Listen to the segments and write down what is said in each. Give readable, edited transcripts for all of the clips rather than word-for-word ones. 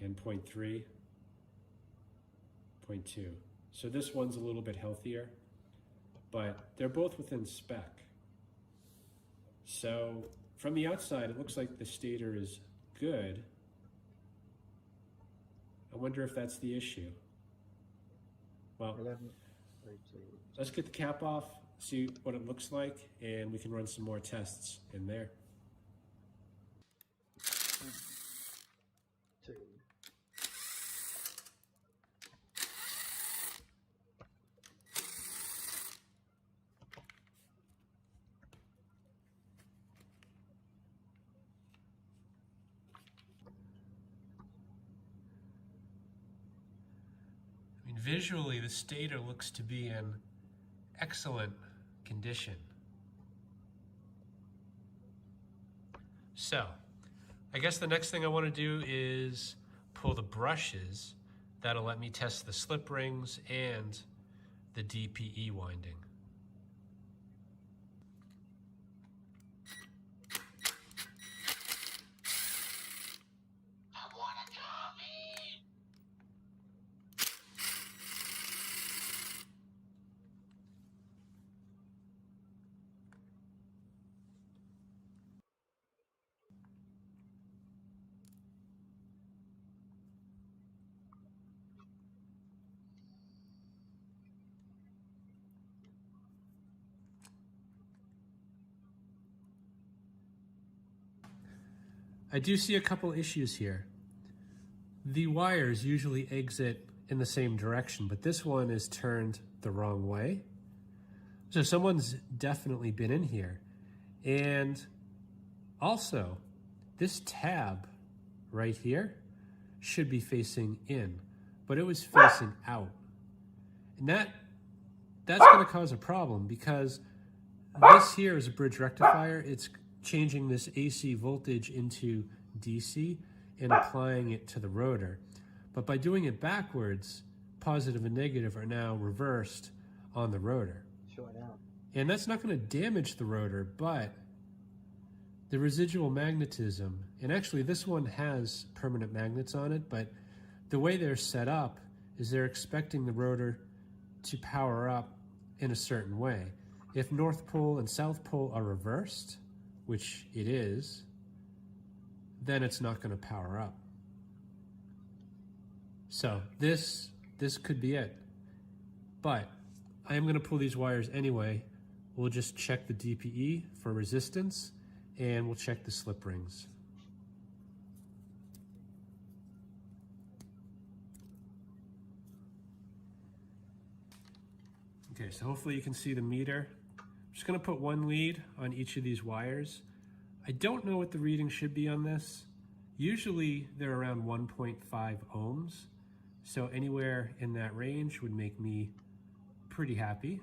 and 0.3, 0.2. So this one's a little bit healthier, but they're both within spec. So from the outside, it looks like the stator is good. I wonder if that's the issue. Well, let's get the cap off, see what it looks like, and we can run some more tests in there. Visually, the stator looks to be in excellent condition. So, I guess the next thing I want to do is pull the brushes. That'll let me test the slip rings and the DPE winding. I do see a couple issues here. The wires usually exit in the same direction, but this one is turned the wrong way. So someone's definitely been in here. And also, this tab right here should be facing in, but it was facing out. And that's gonna cause a problem because this here is a bridge rectifier. It's changing this AC voltage into DC and applying it to the rotor. But by doing it backwards, positive and negative are now reversed on the rotor. And that's not going to damage the rotor, but the residual magnetism, and actually this one has permanent magnets on it, but the way they're set up is they're expecting the rotor to power up in a certain way. If North Pole and South Pole are reversed, which it is, then it's not going to power up. So this could be it. But I am going to pull these wires anyway. We'll just check the DPE for resistance, and we'll check the slip rings. Okay, so hopefully you can see the meter. I'm just going to put one lead on each of these wires. I don't know what the reading should be on this. Usually they're around 1.5 ohms, so anywhere in that range would make me pretty happy.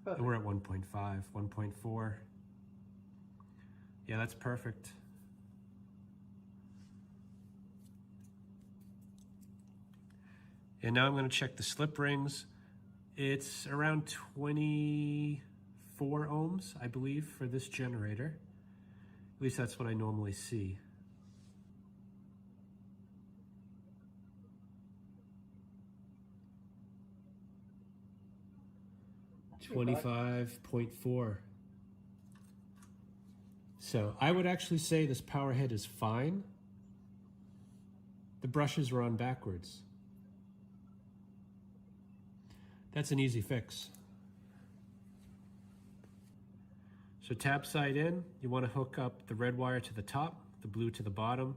And we're at 1.5, 1.4. Yeah, that's perfect. And now I'm going to check the slip rings. It's around 24 ohms, I believe, for this generator. At least that's what I normally see. $25.4. So I would actually say this power head is fine. The brushes are on backwards. That's an easy fix. So tab side in, you want to hook up the red wire to the top, the blue to the bottom.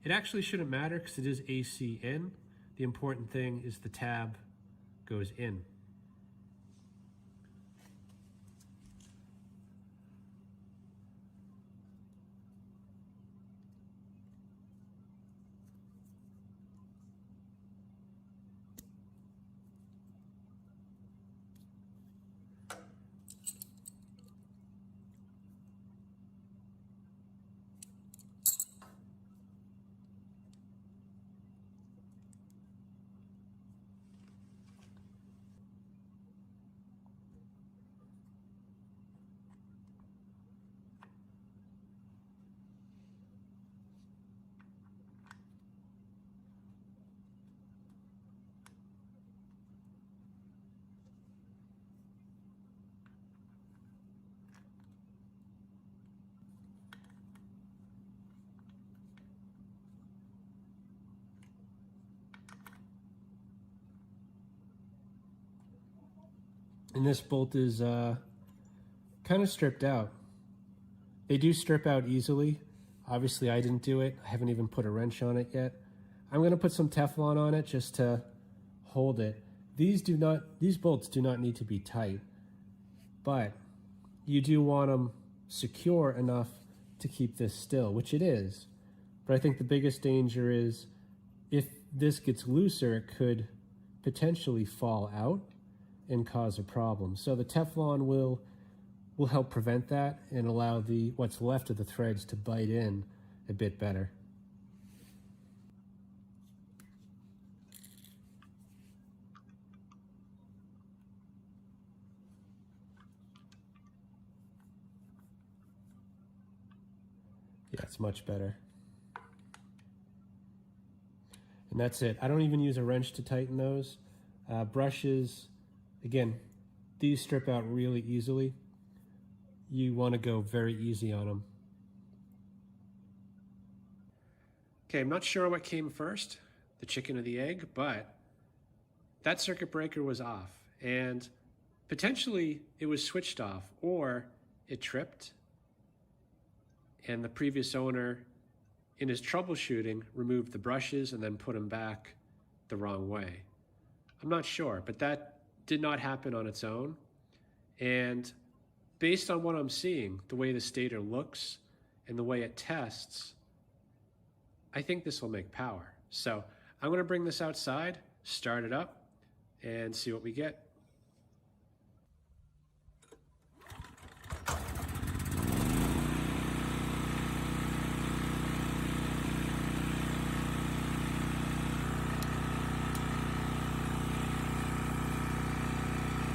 It actually shouldn't matter because it is AC in. The important thing is the tab goes in. And this bolt is kind of stripped out. They do strip out easily. Obviously I didn't do it. I haven't even put a wrench on it yet. I'm going to put some Teflon on it just to hold it. These bolts do not need to be tight, but you do want them secure enough to keep this still, which it is. But I think the biggest danger is if this gets looser, it could potentially fall out and cause a problem. So the Teflon will help prevent that and allow what's left of the threads to bite in a bit better. Yeah, it's much better. And that's it. I don't even use a wrench to tighten those. Brushes, again, these strip out really easily. You want to go very easy on them. Okay, I'm not sure what came first, the chicken or the egg, but that circuit breaker was off, and potentially it was switched off, or it tripped, and the previous owner, in his troubleshooting, removed the brushes and then put them back the wrong way. I'm not sure, but that did not happen on its own. And based on what I'm seeing, the way the stator looks and the way it tests, I think this will make power. So I'm going to bring this outside, start it up, and see what we get.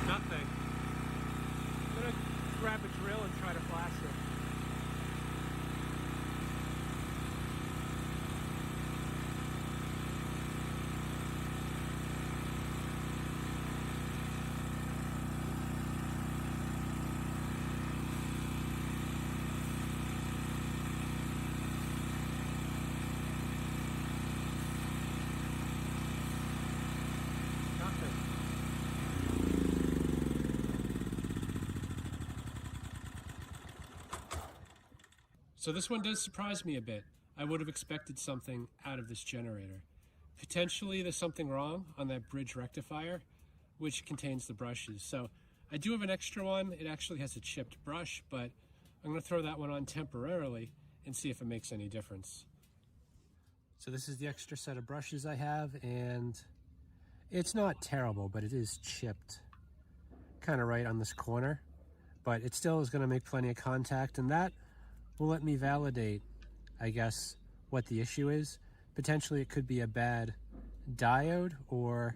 Nothing. I'm going to grab a drill and try to flash it. So this one does surprise me a bit. I would have expected something out of this generator. Potentially there's something wrong on that bridge rectifier, which contains the brushes. So I do have an extra one. It actually has a chipped brush, but I'm going to throw that one on temporarily and see if it makes any difference. So this is the extra set of brushes I have, and it's not terrible, but it is chipped kind of right on this corner, but it still is going to make plenty of contact, and that will let me validate, I guess, what the issue is. Potentially it could be a bad diode, or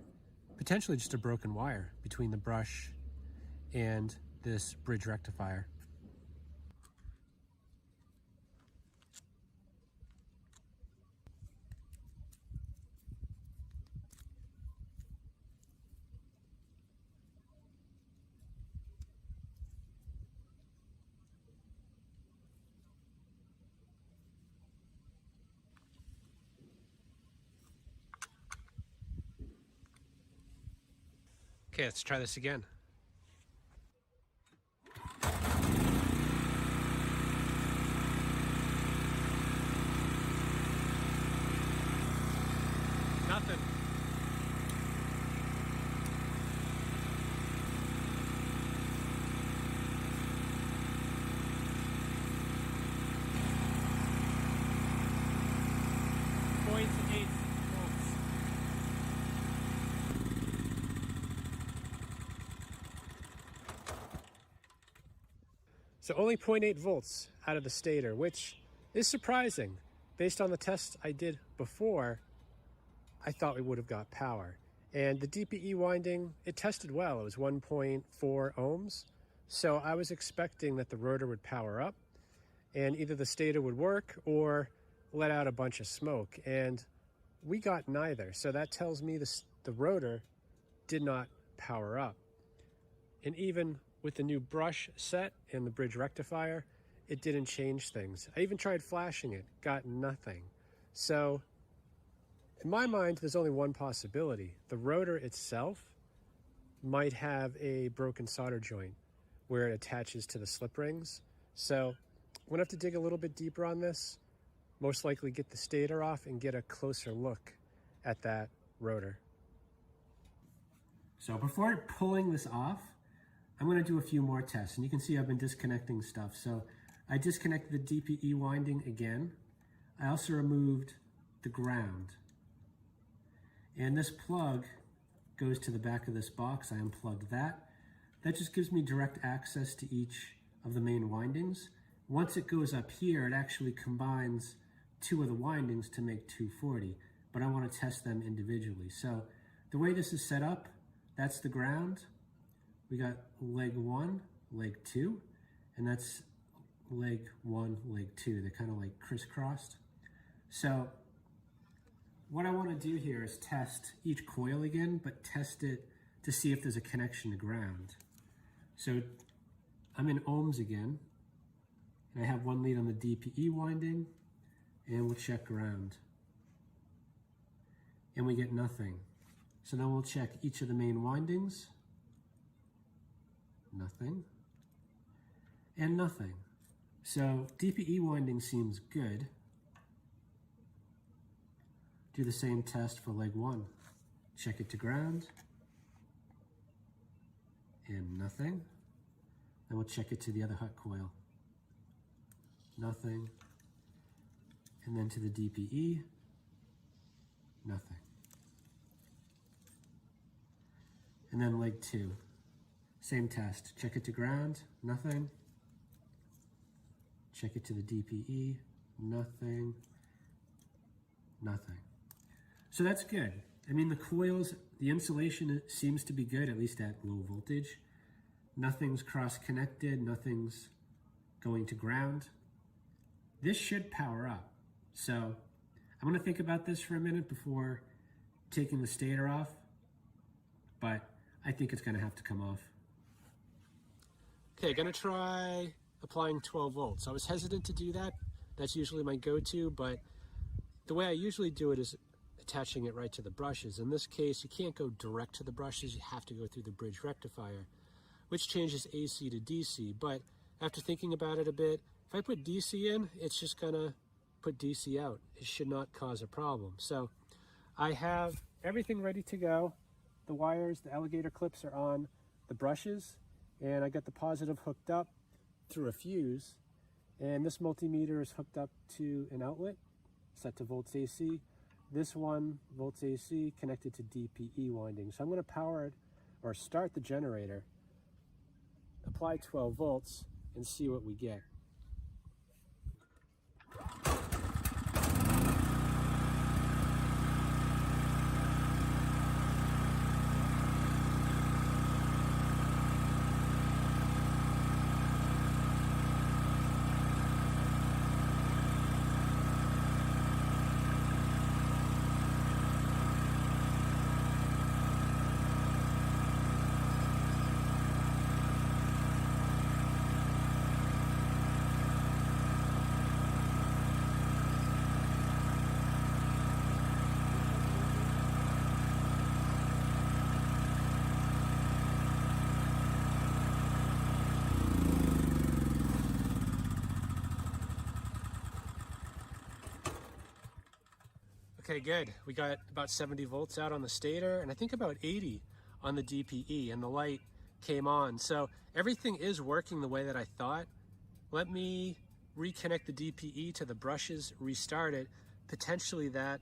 potentially just a broken wire between the brush and this bridge rectifier. Okay, let's try this again. Nothing. .8 volts. So only 0.8 volts out of the stator, which is surprising. Based on the test I did before, I thought we would have got power. And the DPE winding, it tested well. It was 1.4 ohms. So I was expecting that the rotor would power up and either the stator would work or let out a bunch of smoke. And we got neither. So that tells me the rotor did not power up. And even with the new brush set and the bridge rectifier, it didn't change things. I even tried flashing it, got nothing. So in my mind, there's only one possibility. The rotor itself might have a broken solder joint where it attaches to the slip rings. So I'm gonna have to dig a little bit deeper on this, most likely get the stator off and get a closer look at that rotor. So before pulling this off, I'm gonna do a few more tests, and you can see I've been disconnecting stuff. So I disconnected the DPE winding again. I also removed the ground. And this plug goes to the back of this box. I unplugged that. That just gives me direct access to each of the main windings. Once it goes up here, it actually combines two of the windings to make 240, but I want to test them individually. So the way this is set up, that's the ground. We got leg 1, leg 2, and that's leg 1, leg 2. They're kind of like crisscrossed. So what I want to do here is test each coil again, but test it to see if there's a connection to ground. So I'm in ohms again, and I have one lead on the DPE winding, and we'll check ground. And we get nothing. So then we'll check each of the main windings. Nothing. And nothing. So DPE winding seems good. Do the same test for leg 1. Check it to ground. And nothing. Then we'll check it to the other hot coil. Nothing. And then to the DPE. Nothing. And then leg 2. Same test. Check it to ground. Nothing. Check it to the DPE. Nothing. Nothing. So that's good. I mean, the coils, the insulation seems to be good, at least at low voltage. Nothing's cross-connected, nothing's going to ground. This should power up. So I'm gonna think about this for a minute before taking the stator off, but I think it's gonna have to come off. Okay, gonna try applying 12 volts. I was hesitant to do that. That's usually my go-to, but the way I usually do it is attaching it right to the brushes. In this case, you can't go direct to the brushes. You have to go through the bridge rectifier, which changes AC to DC. But after thinking about it a bit, if I put DC in, it's just gonna put DC out. It should not cause a problem. So I have everything ready to go. The wires, the alligator clips are on the brushes, and I got the positive hooked up through a fuse. And this multimeter is hooked up to an outlet set to volts AC. This one, volts AC, connected to DPE winding. So I'm gonna power it, or start the generator, apply 12 volts, and see what we get. Okay, good. We got about 70 volts out on the stator, and I think about 80 on the DPE, and the light came on. So everything is working the way that I thought. Let me reconnect the DPE to the brushes, restart it. Potentially that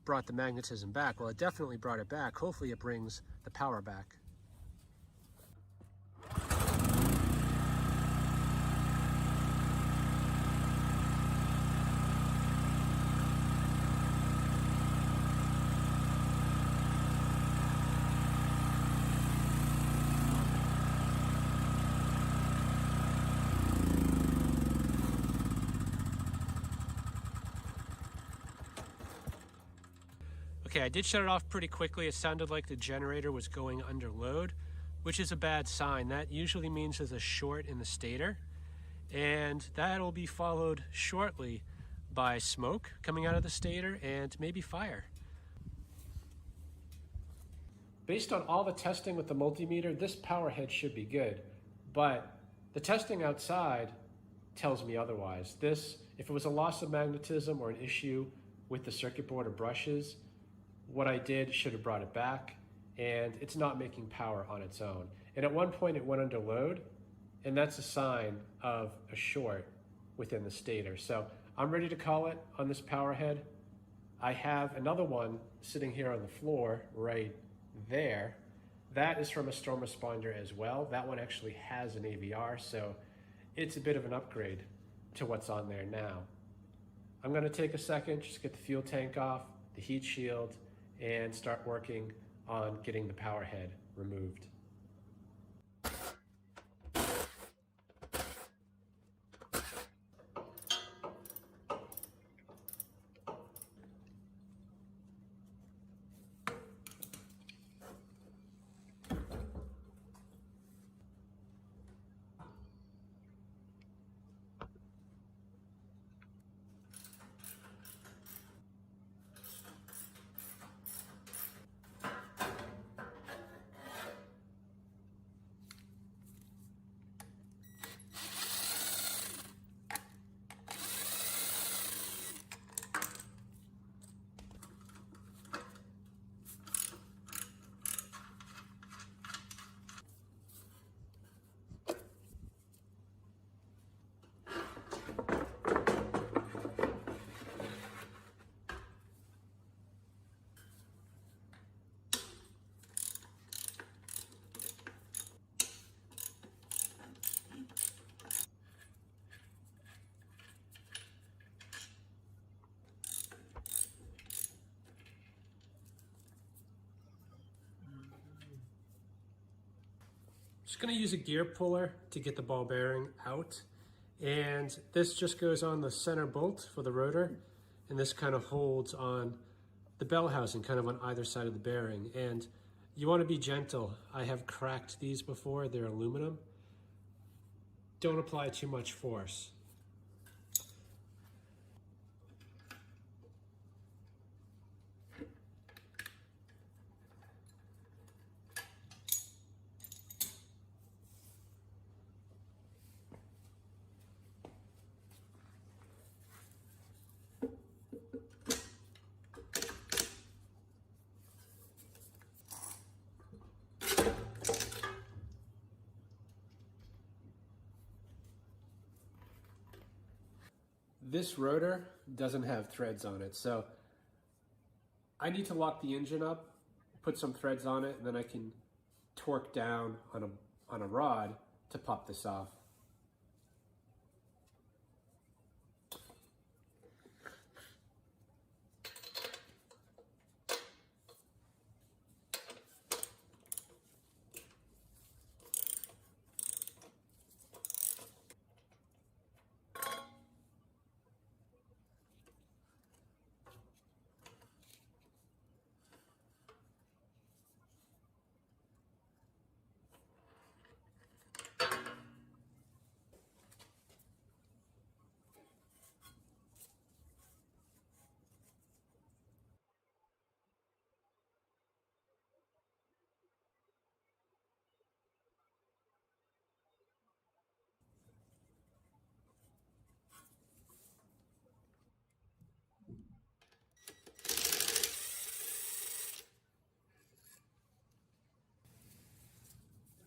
brought the magnetism back. Well, it definitely brought it back. Hopefully it brings the power back. Okay, I did shut it off pretty quickly. It sounded like the generator was going under load, which is a bad sign. That usually means there's a short in the stator, and that'll be followed shortly by smoke coming out of the stator and maybe fire. based on all the testing with the multimeter, this power head should be good, but the testing outside tells me otherwise. This, if it was a loss of magnetism or an issue with the circuit board or brushes, what I did should have brought it back, and it's not making power on its own. And at one point it went under load, and that's a sign of a short within the stator. So I'm ready to call it on this power head. I have another one sitting here on the floor right there. That is from a storm responder as well. That one actually has an AVR, so it's a bit of an upgrade to what's on there now. I'm gonna take a second, just get the fuel tank off, the heat shield, and start working on getting the power head removed. Just gonna use a gear puller to get the ball bearing out. And this just goes on the center bolt for the rotor. And this kind of holds on the bell housing kind of on either side of the bearing. And you wanna be gentle. I have cracked these before, they're aluminum. Don't apply too much force. This rotor doesn't have threads on it, so I need to lock the engine up, put some threads on it, and then I can torque down on a rod to pop this off.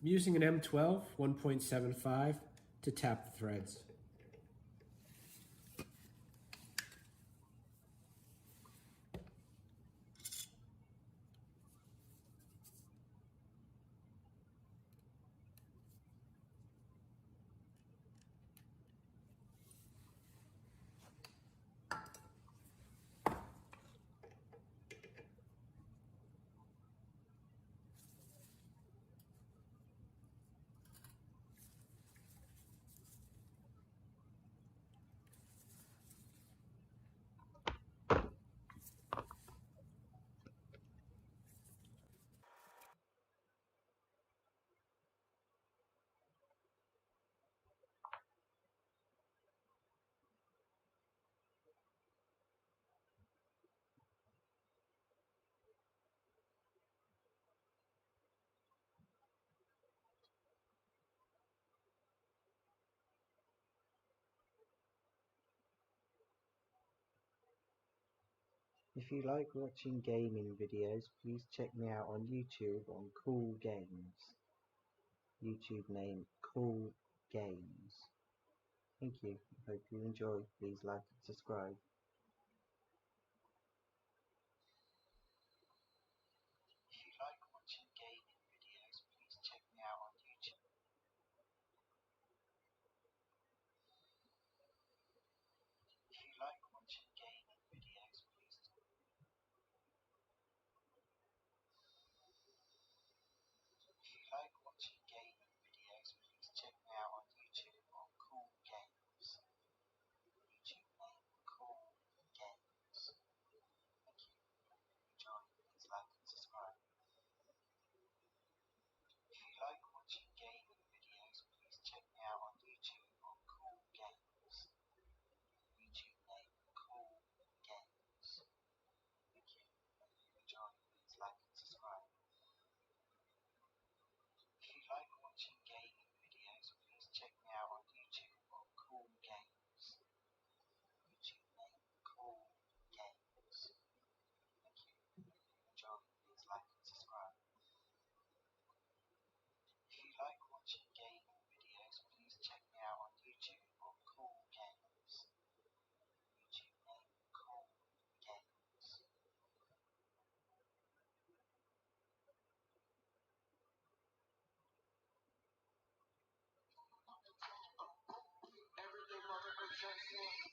I'm using an M12 1.75 to tap the threads. If you like watching gaming videos, please check me out on YouTube on Cool Games. YouTube name Cool Games. Thank you. Hope you enjoy. Please like and subscribe. If you like watching gaming videos, please check me out on YouTube. If you like watching gaming videos, please. If you like watching gaming videos, please check me out on YouTube on Cool Games. YouTube name Cool Games. Thank you. Hope you enjoy. Please like and subscribe. If you like watching gaming videos, please check me out on YouTube on Cool Games. YouTube name Cool Games. Thank you. Hope you enjoy. Please like and subscribe. If you like watching gaming videos, please check me out on YouTube on Cool Games. YouTube name Cool Games. Thank you. Hope you enjoy. Please like and subscribe. If you like watching gaming videos, please check me out on YouTube on Cool Games. YouTube name Cool Games. Everything motherfucker saying.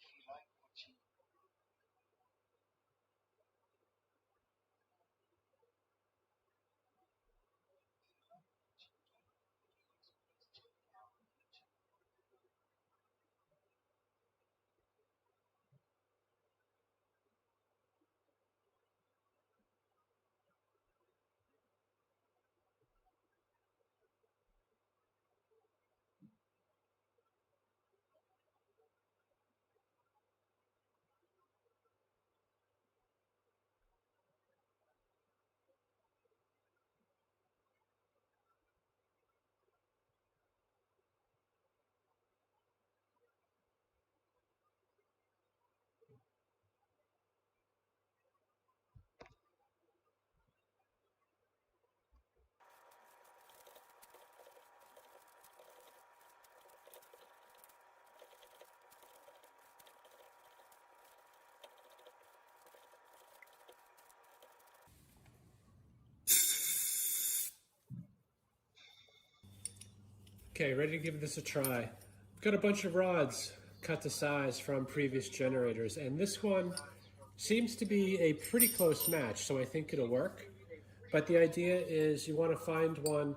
If you like watching Okay, ready to give this a try. I've got a bunch of rods cut to size from previous generators, and this one seems to be a pretty close match, so I think it'll work. But the idea is you want to find one